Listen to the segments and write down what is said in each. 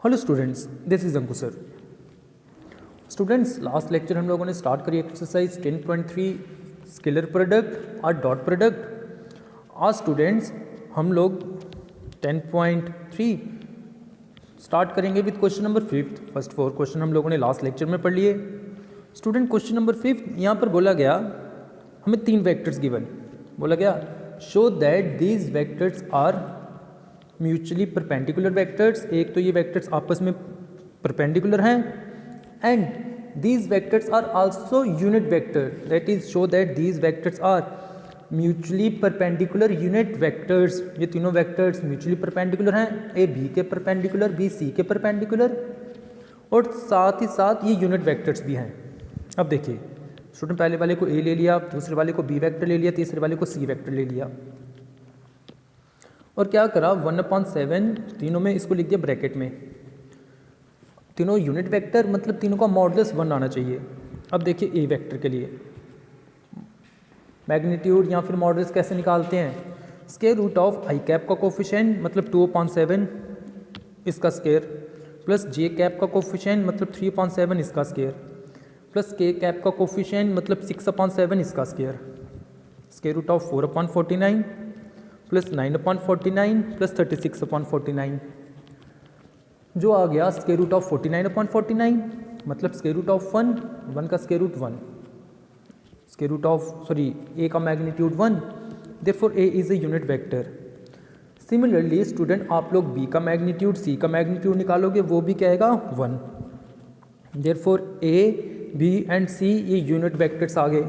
Hello students, this is Ankur sir. Students, last lecture हम लोगों ने स्टार्ट करी एक्सरसाइज 10.3 स्केलर प्रोडक्ट और डॉट प्रोडक्ट। आज स्टूडेंट्स हम लोग 10.3 स्टार्ट करेंगे with question number 5। First 4 question हम लोगों ने लास्ट लेक्चर में पढ़ लिए। स्टूडेंट, क्वेश्चन नंबर 5 यहाँ पर बोला गया, हमें 3 वेक्टर्स गिवन बोला गया, show that these vectors are mutually perpendicular vectors. एक तो ये वेक्टर्स आपस में परपेंडिकुलर हैं, and these vectors are also unit vector, that is show that these vectors are mutually perpendicular unit vectors. ये तीनों वेक्टर्स म्यूचुअली परपेंडिकुलर हैं, A B के परपेंडिकुलर, बी सी के परपेंडिकुलर, और साथ ही साथ ये यूनिट वेक्टर्स भी हैं। अब देखिए स्टूडेंट, पहले वाले को ए ले लिया, दूसरे वाले को बी वेक्टर ले लिया, तीसरे वाले को सी वेक्टर ले लिया, और क्या करा 1/7 तीनों में इसको लिख दिया ब्रैकेट में। तीनों यूनिट वेक्टर मतलब तीनों का मॉडुलस 1 आना चाहिए। अब देखिए ए वेक्टर के लिए मैग्नीट्यूड या फिर मॉडुलस कैसे निकालते हैं। Square root of i cap का कोफिशिएंट मतलब 2/7 इसका स्क्वायर, प्लस जे कैप का कोफिशिएंट मतलब 3/7 इसका स्क्वायर, प्लस के कैप का कोफिशिएंट मतलब 6/7 इसका square. Square root of 4/49 plus 9/49 plus 36/49, जो आ गया स्क्वायर रूट ऑफ 49/49 मतलब स्क्वायर रूट ऑफ 1 का square root 1, square root of A का magnitude 1, therefore A is a unit vector. Similarly student, आप लोग बी का मैग्नीट्यूड सी का मैग्नीट्यूड निकालोगे, वो भी क्या आएगा 1, देयरफॉर ए बी एंड सी ये यूनिट वेक्टर्स आ गए।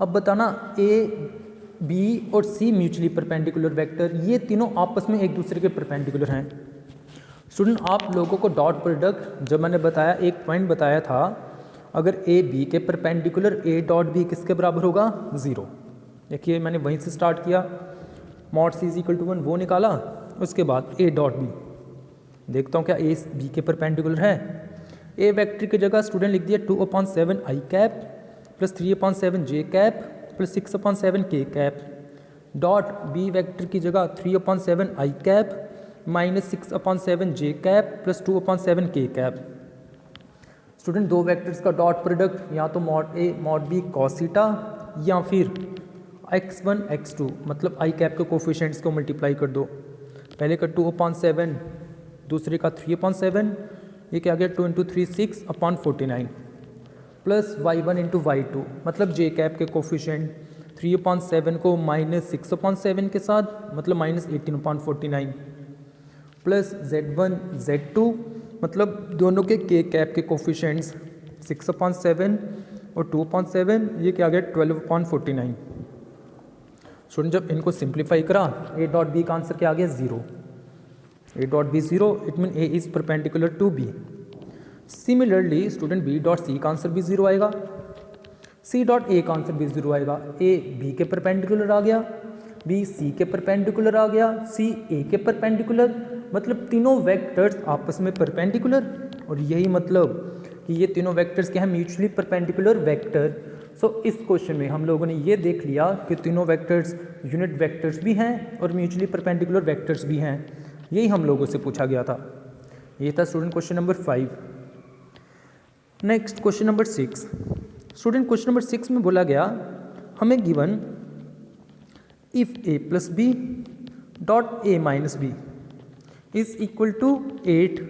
अब बताना ए बी और सी म्यूचुअली परपेंडिकुलर वेक्टर, ये तीनों आपस में एक दूसरे के परपेंडिकुलर हैं। स्टूडेंट, आप लोगों को डॉट प्रोडक्ट जब मैंने बताया, एक पॉइंट बताया था, अगर ए बी के परपेंडिकुलर ए डॉट बी किसके बराबर होगा 0। देखिए मैंने वहीं से स्टार्ट किया, mod C is equal to 1 वो निकाला, उसके बाद ए डॉट बी देखता हूँ क्या ए बी के परपेंडिकुलर है। ए वेक्टर की जगह स्टूडेंट लिख दिया 2/7 आई कैप प्लस 3/7 जे कैप प्लस 6/7 के कैप, डॉट बी वेक्टर की जगह 3/7 आई कैप माइनस 6/7 जे कैप प्लस 2/7 के कैप। स्टूडेंट, दो वेक्टर्स का डॉट प्रोडक्ट या तो mod A mod B cos theta या फिर x1 x2 मतलब आई कैप के कोफिशिएंट्स को मल्टीप्लाई कर दो। पहले का 2/7, दूसरे का 3/7, ये क्या आ गया 2 × 3 6/49 प्लस y1 × y2 मतलब जे कैप के कोफिशिएंट 3/7 को माइनस 6/7 के साथ मतलब माइनस 18/49 प्लस z1 z2 मतलब दोनों के कैप के कोफिशिएंट्स 6/7 और 2/7, ये क्या आ गया 12/49। स्टूडेंट, जब इनको सिंप्लीफाई करा ए डॉट बी का आंसर क्या आ गया 0। A dot B 0, it mean A is perpendicular to B. Similarly student, B dot C का आंसर भी 0 आएगा, सी डॉट ए का आंसर भी 0 आएगा। ए बी के परपेंडिकुलर आ गया, बी सी के परपेंडिकुलर आ गया, सी ए के परपेंडिकुलर, मतलब तीनों वेक्टर्स आपस में परपेंडिकुलर, और यही मतलब कि ये तीनों वेक्टर्स क्या है म्यूचुअली परपेंडिकुलर वेक्टर। सो इस क्वेश्चन में हम लोगों ने ये देख लिया कि तीनों वेक्टर्स यूनिट वेक्टर्स भी हैं और म्यूचुअली परपेंडिकुलर वेक्टर्स भी हैं। यही हम लोगों से पूछा गया था। ये था student question number 5। Next question number 6। Student, question number 6 में बोला गया, हमें given if A plus B dot A minus B is equal to 8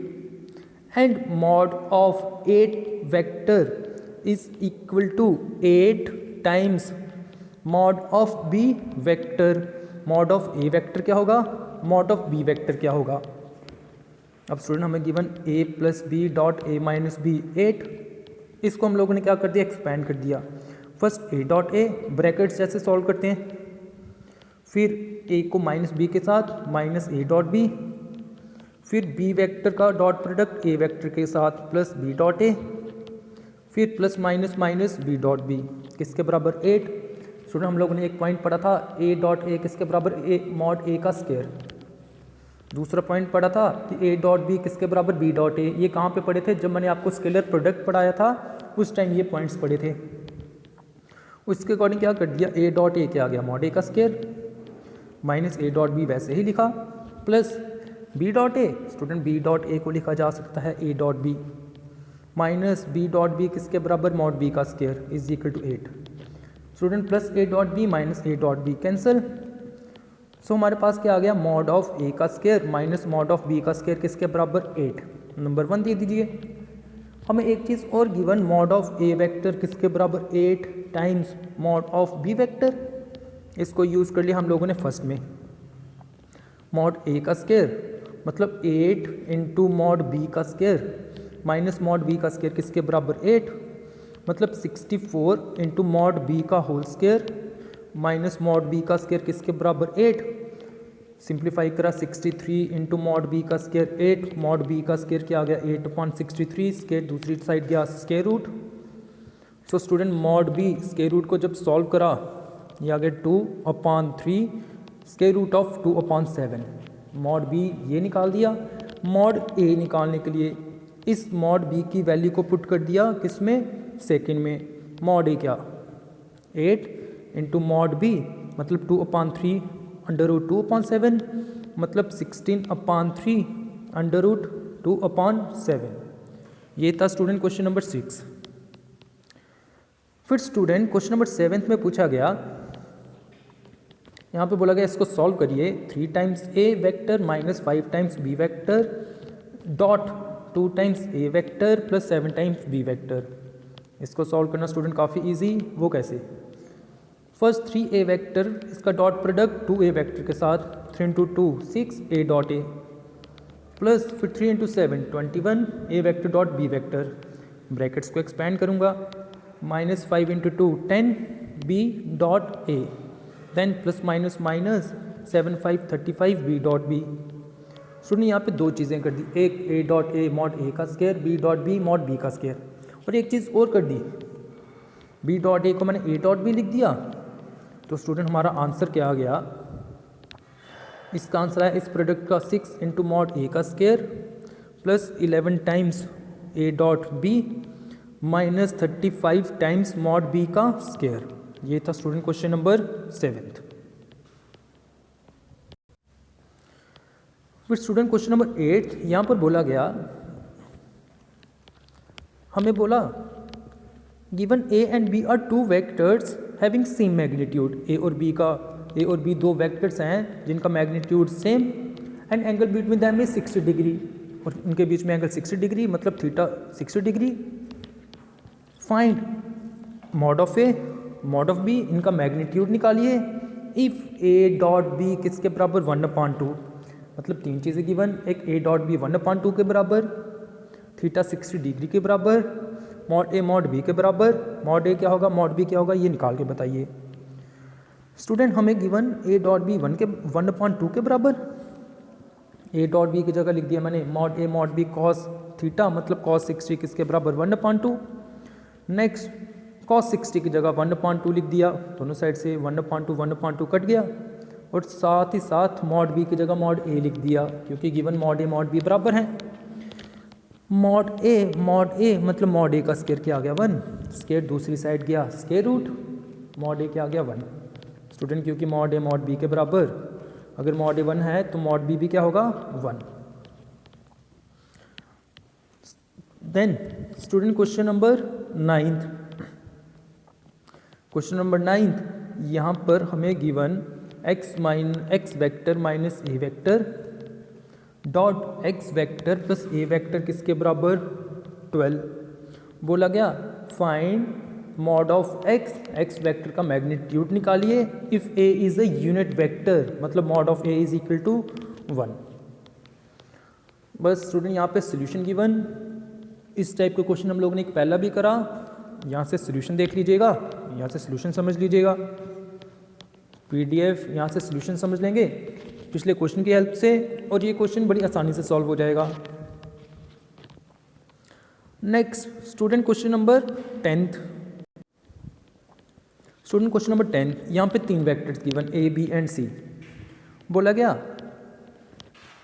and mod of 8 vector is equal to 8 times mod of B vector. Mod of A vector क्या होगा, mod of B vector क्या होगा। अब student, हमें given a plus B dot A minus B 8, इसको हम लोगों ने क्या कर दिया एक्सपैंड कर दिया। First a dot A brackets जैसे सॉल्व करते हैं, फिर a को माइनस बी के साथ माइनस a डॉट बी, फिर b वेक्टर का डॉट प्रोडक्ट a वेक्टर के साथ प्लस b डॉट ए, फिर plus minus minus b dot B किसके बराबर 8। स्टूडेंट, हम लोगों ने एक पॉइंट पढ़ा था a डॉट ए किसके बराबर a मॉड a का स्क्वायर। दूसरा पॉइंट पढ़ा था कि a डॉट बी किसके बराबर b डॉट ए। ये कहाँ पे पढ़े थे, जब मैंने आपको स्केलर प्रोडक्ट पढ़ाया था उस टाइम ये पॉइंट्स पढ़े थे। उसके अकॉर्डिंग क्या कर दिया, a डॉट ए क्या आ गया मॉड a का square, minus a dot B वैसे ही लिखा, plus B dot A, student B dot A को लिखा जा सकता है A dot B minus B dot B किसके बराबर, मॉड बी का square is equal to 8। Student plus A dot B minus A dot B cancel. So हमारे पास क्या आ गया, मॉड ऑफ ए का square minus mod of B का स्क्वायर किसके बराबर 8। नंबर 1 दे दीजिए। हमें एक चीज़ और given, mod of A vector किसके बराबर 8 times mod of B vector. इसको यूज़ कर लिया हम लोगों ने फर्स्ट में। मॉड ए का स्क्वायर मतलब 8 इंटू मॉड बी का स्क्वायर माइनस मॉड बी का स्क्वायर किसके बराबर 8 मतलब 64 इंटू मॉड बी का whole square minus mod B का स्क्वायर किसके बराबर 8। सिंप्लीफाई करा 63 इंटू मॉड बी का स्क्वायर 8, मॉड बी का स्क्वायर क्या आ गया 8/63, स्क्वायर दूसरी साइड गया square root. So student mod B square root को जब सॉल्व करा ये आ गया 2/3 square root of 2/7। Mod B ये निकाल दिया। मॉड ए निकालने के लिए इस मॉड बी की वैल्यू को पुट कर दिया किसमें, सेकंड में। मॉड ए क्या 8 इंटू मॉड बी मतलब 2/3 अंडर रूट 2/7 मतलब 16/3 अंडर रूट 2/7। ये था स्टूडेंट क्वेश्चन नंबर 6। फिर स्टूडेंट क्वेश्चन नंबर 7 में पूछा गया, यहाँ पे बोला गया इसको सॉल्व करिए 3 times A vector minus 5 times B vector dot 2 times A vector plus 7 times B vector. इसको सॉल्व करना स्टूडेंट काफ़ी इजी। वो कैसे, फर्स्ट 3 ए वेक्टर इसका डॉट प्रोडक्ट 2 ए वेक्टर के साथ 3 into 2 6 A dot A plus फिर 3 into 7 21 A vector dot B vector. Brackets को एक्सपैंड करूँगा minus 5 into 2 10 B dot A then plus minus minus 7 5 35 B dot B. Student यहाँ पे दो चीज़ें कर दी, एक ए डॉट ए मॉड ए का square, B dot B mod B का स्क्वायर, और एक चीज़ और कर दी, बी डॉट ए को मैंने ए डॉट बी लिख दिया। तो स्टूडेंट हमारा आंसर क्या आ गया, इसका आंसर है इस प्रोडक्ट का 6 इंटू मॉड ए का square plus 11 times A dot B minus 35 times mod B का स्क्वायर। ये था स्टूडेंट क्वेश्चन नंबर 7। फिर स्टूडेंट क्वेश्चन नंबर 8 यहाँ पर बोला गया, हमें बोला given A and B are 2 vectors having same magnitude. A और बी दो वेक्टर्स हैं जिनका magnitude same and angle between them is 60 degree, और उनके बीच में एंगल 60 डिग्री मतलब theta 60 degree. Find mod of A mod of B, इनका मैग्नीट्यूड निकालिए। इफ़ ए डॉट बी किसके बराबर 1/2 मतलब 3 चीज़ें गिवन, एक ए डॉट बी 1/2 के बराबर, थीटा 60 डिग्री के बराबर, मॉड ए मॉड बी के बराबर। मॉड ए क्या होगा मॉड बी क्या होगा ये निकाल के बताइए। स्टूडेंट हमें गिवन ए डॉट बी 1/2 के बराबर, ए डॉट बी की जगह लिख दिया मैंने mod A mod B cos theta मतलब कॉस 60 किसके बराबर 1/2। नेक्स्ट कॉस 60 की जगह 1/2 लिख दिया, दोनों साइड से 1/2 कट गया, और साथ ही साथ मॉड बी की जगह मॉड ए लिख दिया क्योंकि given mod A mod B बराबर हैं। मॉड ए मतलब मॉड ए का स्क्वायर क्या आ गया 1, स्क्वायर दूसरी साइड गया स्क्वायर रूट, मॉड ए क्या आ गया 1। स्टूडेंट क्योंकि मॉड ए मॉड बी के बराबर, अगर मॉड ए 1 है तो मॉड बी भी क्या होगा 1। Then student question number 9, question number 9 यहाँ पर हमें given X vector minus A vector dot X vector plus A vector किसके बराबर 12। बोला गया find mod of X vector का मैग्नीट्यूड निकालिए if A is a unit vector मतलब mod of A is equal to 1। बस स्टूडेंट यहाँ पे सॉल्यूशन गिवन, इस टाइप के क्वेश्चन हम लोगों ने एक पहला भी करा, यहाँ से सॉल्यूशन देख लीजिएगा, यहाँ से सॉल्यूशन समझ लीजिएगा, पीडीएफ यहाँ से सॉल्यूशन समझ लेंगे पिछले क्वेश्चन की हेल्प से, और ये क्वेश्चन बड़ी आसानी से सॉल्व हो जाएगा। Next student question number 10th, student question number 10 यहाँ पे 3 vectors given A B and C. बोला गया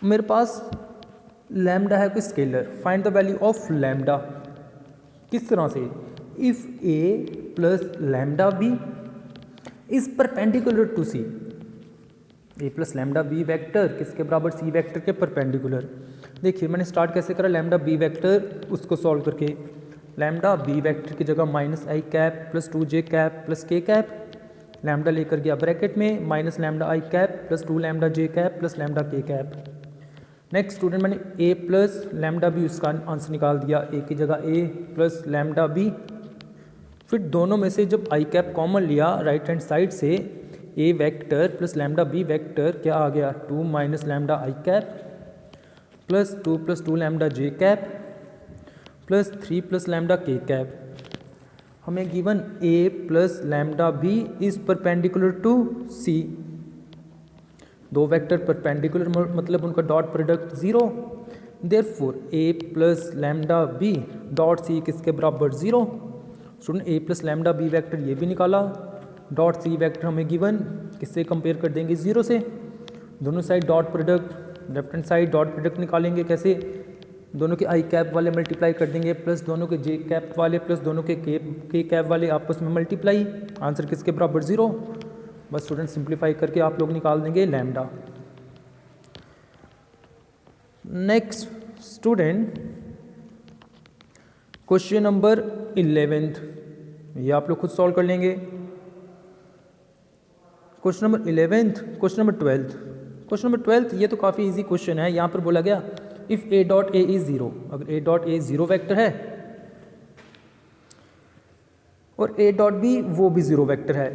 मेरे पास लैम्डा है कोई scalar, find the value of lambda. किस तरह से, if A plus lambda B is perpendicular to C, A plus lambda B vector किसके बराबर, सी वेक्टर के परपेंडिकुलर। देखिए मैंने स्टार्ट कैसे करा, लैम्डा बी वेक्टर उसको सॉल्व करके, लैम्डा बी वेक्टर की जगह minus I cap plus 2j cap plus k cap, lambda लेकर गया ब्रैकेट में minus lambda I cap plus 2 lambda j cap plus lambda k cap. Next student मैंने a plus lambda B उसका answer निकाल दिया, a की जगह a plus lambda B. फिर दोनों में से जब आई कैप कॉमन लिया राइट हैंड साइड से, a vector plus lambda B vector क्या आ गया, 2 minus lambda I cap plus 2 lambda j cap plus 3 plus lambda k cap. हमें given a plus lambda B is perpendicular to c। दो vector perpendicular मतलब उनका dot product 0। Therefore a plus lambda B dot c किसके बराबर 0। Student a plus lambda B vector ये भी निकाला, dot c vector हमें गिवन किससे कंपेयर कर देंगे, 0 से। दोनों side dot product, left hand side dot product निकालेंगे कैसे, दोनों के आई कैप वाले मल्टीप्लाई कर देंगे प्लस दोनों के जे कैप वाले प्लस दोनों के के कैप वाले आपस में मल्टीप्लाई, आंसर किसके बराबर 0। बस स्टूडेंट सिंप्लीफाई करके आप लोग निकाल देंगे lambda. Next student question number 11, ये आप लोग खुद सॉल्व कर लेंगे। Question number 11, question number 12, question number 12 ये तो काफ़ी इजी क्वेश्चन है। यहाँ पर बोला गया if a dot a is 0, अगर a डॉट a 0 वेक्टर है और a डॉट b वो भी 0 वेक्टर है,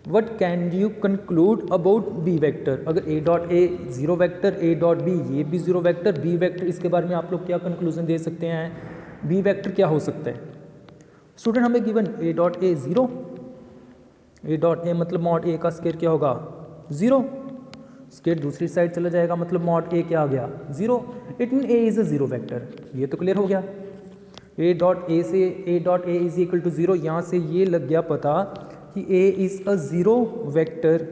what can you conclude about b vector. अगर a dot a 0 vector, a dot b ये भी 0 वेक्टर, b वेक्टर इसके बारे में आप लोग क्या कंक्लूजन दे सकते हैं, b वेक्टर क्या हो सकता है। स्टूडेंट हमें given a dot a 0, a dot a मतलब मॉड a का स्केयर क्या होगा 0, स्केयर दूसरी साइड चला जाएगा मतलब मॉड a क्या आ गया 0, it mean a is a 0 vector. ये तो क्लियर हो गया। a डॉट a से a dot a is equal to 0, यहाँ से ये लग गया पता कि a is a 0 vector.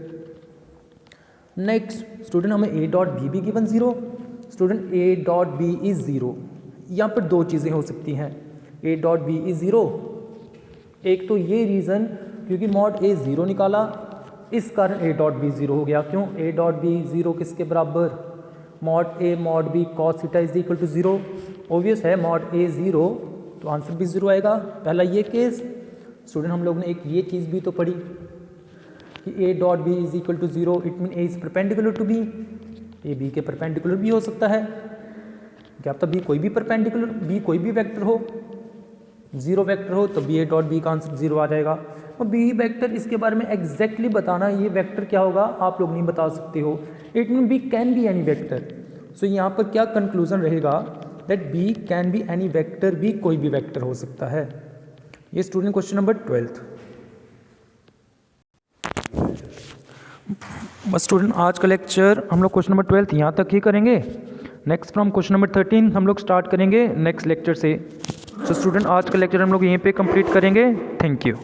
Next student हमें a डॉट b भी given 0, student a dot b is 0। यहाँ पर दो चीज़ें हो सकती हैं, a डॉट b इज़ 0, एक तो ये रीज़न क्योंकि मॉड a 0 निकाला इस कारण a डॉट b 0 हो गया। क्यों, a डॉट b 0 किसके बराबर, mod a mod b cos theta is equal to 0। Obvious है मॉड a 0 तो आंसर भी 0 आएगा, पहला ये केस। स्टूडेंट हम लोग ने एक ये चीज़ भी तो पढ़ी कि a dot b is equal to 0, it mean a is perpendicular to b, a b के परपेंडिकुलर भी हो सकता है। क्या पता b कोई भी परपेंडिकुलर, b कोई भी वेक्टर हो, 0 वेक्टर हो तो b a डॉट b का आंसर 0 आ जाएगा। और b वेक्टर इसके बारे में एग्जैक्टली बताना ये वेक्टर क्या होगा आप लोग नहीं बता सकते हो, it mean b can be any vector. So यहाँ पर क्या कंक्लूजन रहेगा, that b can be any vector, b कोई भी वेक्टर हो सकता है। ये स्टूडेंट क्वेश्चन नंबर 12। बस स्टूडेंट आज का लेक्चर हम लोग क्वेश्चन नंबर 12 यहाँ तक ही करेंगे। नेक्स्ट फ्रॉम क्वेश्चन नंबर 13 हम लोग स्टार्ट करेंगे नेक्स्ट लेक्चर से। तो स्टूडेंट आज का लेक्चर हम लोग यहीं पे कंप्लीट करेंगे। Thank you.